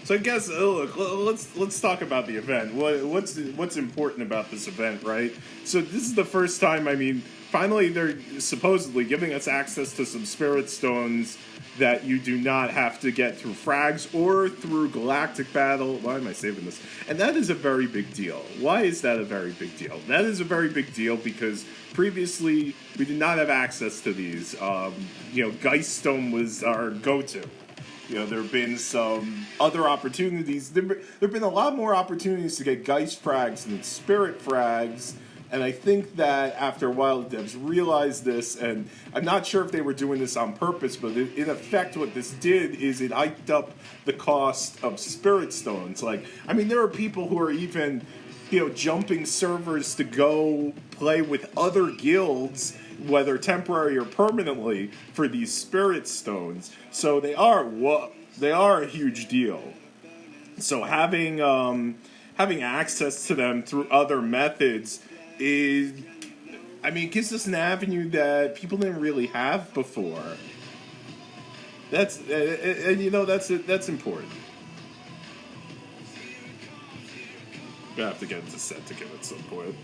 So I guess look, let's talk about the event. What's important about this event, right? So this is the first time. I mean, finally they're supposedly giving us access to some spirit stones that you do not have to get through frags or through galactic battle. Why am I saving this? And that is a very big deal. Why is that a very big deal? That is a very big deal because previously we did not have access to these. Geist Stone was our go-to. There have been some other opportunities. There have been a lot more opportunities to get Geist frags than Spirit frags. And I think that after a while, the devs realized this, and I'm not sure if they were doing this on purpose, but in effect, what this did is it hiked up the cost of Spirit Stones. There are people who are even, jumping servers to go play with other guilds, whether temporary or permanently, for these Spirit Stones. So they are a huge deal. So having access to them through other methods gives us an avenue that people didn't really have before. That's important. I'm gonna have to get into set to get at some point.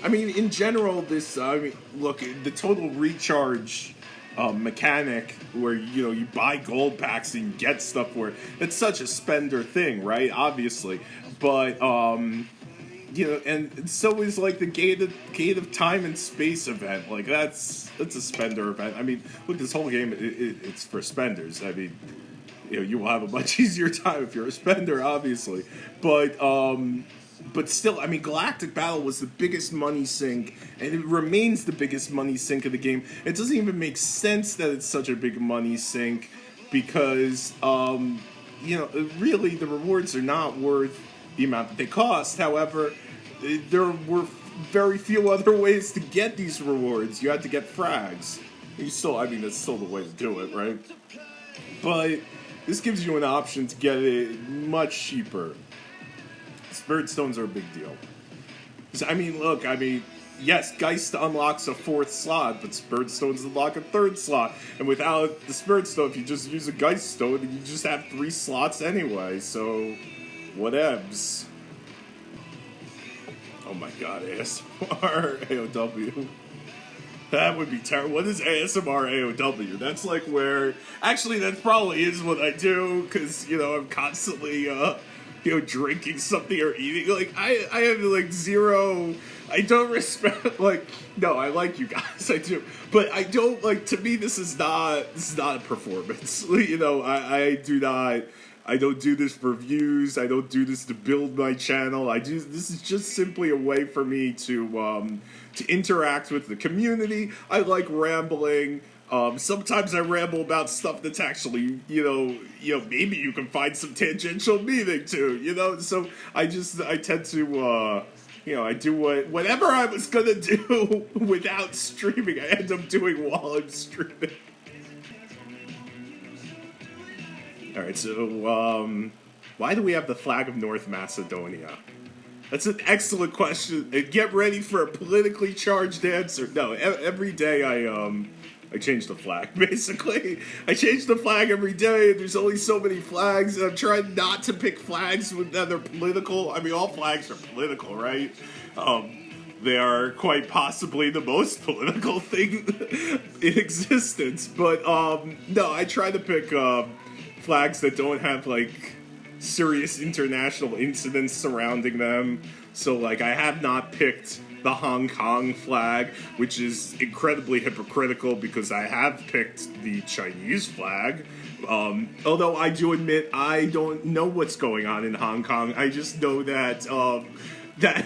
In general, look, the total recharge mechanic where, you buy gold packs and you get stuff for it, it's such a spender thing, right? Obviously. But, and so is, the Gate of Time and Space event. That's a spender event. Look, this whole game, it's for spenders. You will have a much easier time if you're a spender, obviously. But still, Galactic Battle was the biggest money sink, and it remains the biggest money sink of the game. It doesn't even make sense that it's such a big money sink, because, really the rewards are not worth the amount that they cost. However, there were very few other ways to get these rewards. You had to get frags. That's still the way to do it, right? But this gives you an option to get it much cheaper. Spirit Stones are a big deal. Yes, Geist unlocks a 4th slot, but Spirit Stones unlock a 3rd slot. And without the Spirit Stone, if you just use a Geist Stone, you just have 3 slots anyway, so whatevs. Oh my god, ASMR AOW. That would be terrible. What is ASMR AOW? That's where... Actually, that probably is what I do, because, I'm constantly, drinking something or eating. I have, zero... I don't respect, no, I like you guys, I do. But I don't, to me, this is not a performance. I don't do this for views. I don't do this to build my channel. This is just simply a way for me to interact with the community. I like rambling. Sometimes I ramble about stuff that's actually, maybe you can find some tangential meaning to, So I tend to, I do whatever I was gonna do without streaming, I end up doing while I'm streaming. Alright, so, why do we have the flag of North Macedonia? That's an excellent question, and get ready for a politically charged answer. No, every day I change the flag, basically. I change the flag every day, and there's only so many flags, and I'm trying not to pick flags that are political. All flags are political, right? They are quite possibly the most political thing in existence, but, no, I try to pick, flags that don't have, serious international incidents surrounding them. So, I have not picked the Hong Kong flag, which is incredibly hypocritical because I have picked the Chinese flag. Although I do admit I don't know what's going on in Hong Kong. I just know that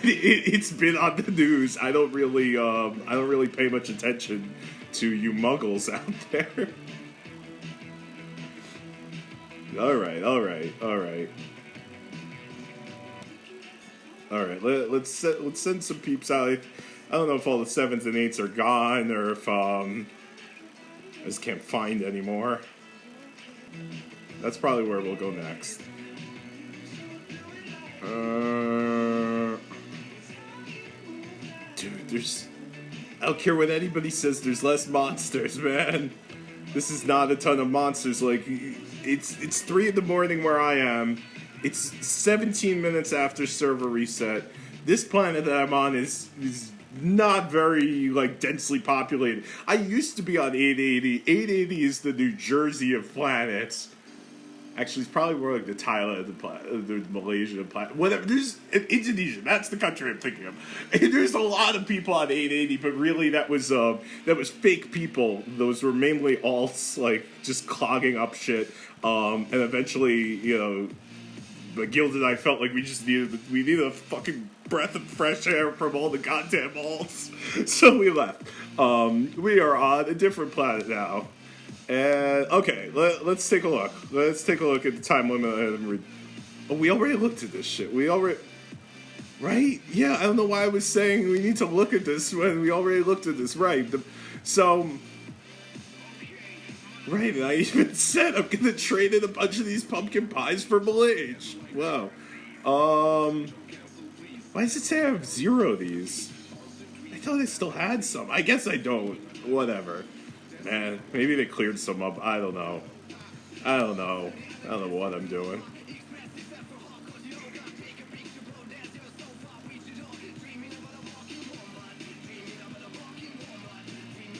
it's been on the news. I don't really pay much attention to you muggles out there. All right. Let's send some peeps out. I don't know if all the 7s and 8s are gone or if I just can't find anymore. That's probably where we'll go next. Dude, I don't care what anybody says. There's less monsters, man. This is not a ton of monsters. Like, it's 3 in the morning where I am. It's 17 minutes after server reset. This planet that I'm on is not very, like, densely populated. I used to be on 880. 880 is the New Jersey of planets. Actually, it's probably more like the Thailand, the Malaysia planet. Whatever. There's Indonesia. That's the country I'm thinking of. And there's a lot of people on 880, but really that was fake people. Those were mainly alts, like, just clogging up shit. And eventually, you know, Guild and I felt like we needed a fucking breath of fresh air from all the goddamn alts. So we left. We are on a different planet now. And, okay, let's take a look. Let's take a look at the time limit. Oh, we already looked at this shit. Right? Yeah, I don't know why I was saying we need to look at this when we already looked at this. Right. Right, and I even said I'm gonna trade in a bunch of these pumpkin pies for Malaysia. Wow. Why does it say I have 0 of these? I thought I still had some. I guess I don't. Whatever. Man, maybe they cleared some up. I don't know. I don't know what I'm doing.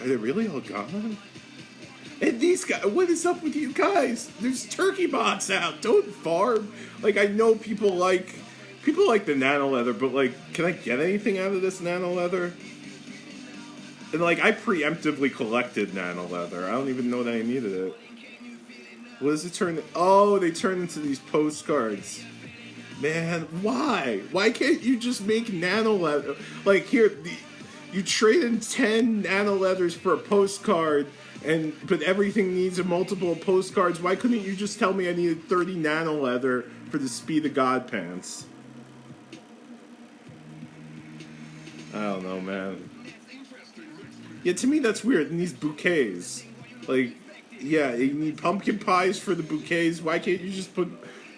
Are they really all gone? And these guys, what is up with you guys? There's TurkeyBots out. Don't farm. Like, I know people like the nano leather, but, like, can I get anything out of this nano leather? And, like, I preemptively collected nano leather. I don't even know that I needed it. What does it turn? Oh, they turn into these postcards. Man, why? Why can't you just make nano leather? Like, here, you trade in 10 nano leathers for a postcard, but everything needs a multiple postcards. Why couldn't you just tell me I needed 30 nano leather for the Speed of God pants? I don't know, man. Yeah, to me that's weird. And these bouquets, like, yeah, you need pumpkin pies for the bouquets. Why can't you just put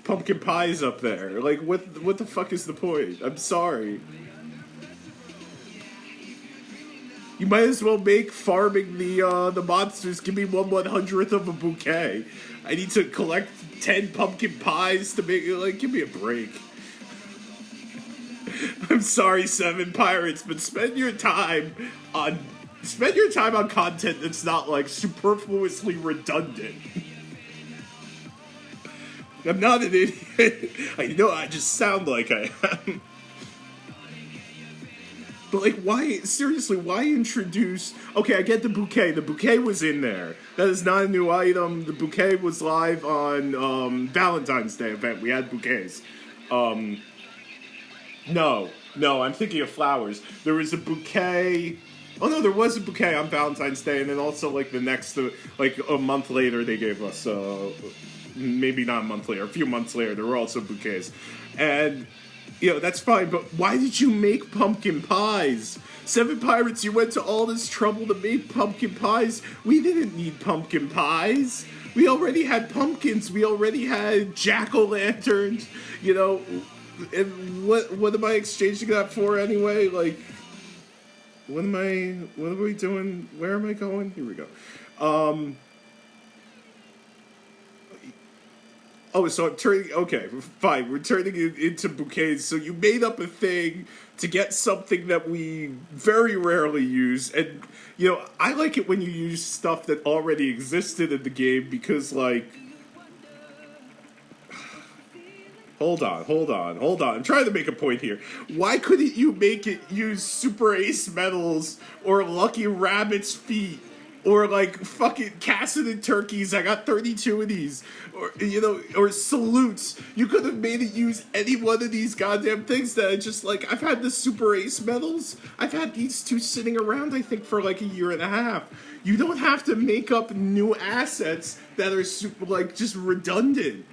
pumpkin pies up there? Like, what the fuck is the point? I'm sorry. You might as well make farming the monsters give me 1/100th of a bouquet. I need to collect 10 pumpkin pies to make it, like, give me a break. I'm sorry, 7 Pirates, but spend your time on content that's not, like, superfluously redundant. I'm not an idiot. I know I just sound like I am. But, like, why introduce... Okay, I get the bouquet. The bouquet was in there. That is not a new item. The bouquet was live on Valentine's Day event. We had bouquets. No, I'm thinking of flowers. There was a bouquet... Oh, no, there was a bouquet on Valentine's Day, and then also, like, the next... like, a month later, they gave us... maybe not a month later, a few months later, there were also bouquets. And... you know, that's fine, but why did you make pumpkin pies? 7 Pirates, you went to all this trouble to make pumpkin pies. We didn't need pumpkin pies. We already had pumpkins. We already had jack-o'-lanterns. You know, and what am I exchanging that for anyway? Like, what are we doing? Where am I going? Here we go. Oh, so I'm turning... Okay, fine. We're turning it into bouquets. So you made up a thing to get something that we very rarely use. And, you know, I like it when you use stuff that already existed in the game because, like... Hold on. I'm trying to make a point here. Why couldn't you make it use Super Ace medals or Lucky Rabbit's feet? Or, like, fucking Cassided turkeys. I got 32 of these. Or, you know, or salutes. You could have made it use any one of these goddamn things that I just, like, I've had the Super Ace medals. I've had these 2 sitting around, I think, for, like, a year and a half. You don't have to make up new assets that are super, like, just redundant.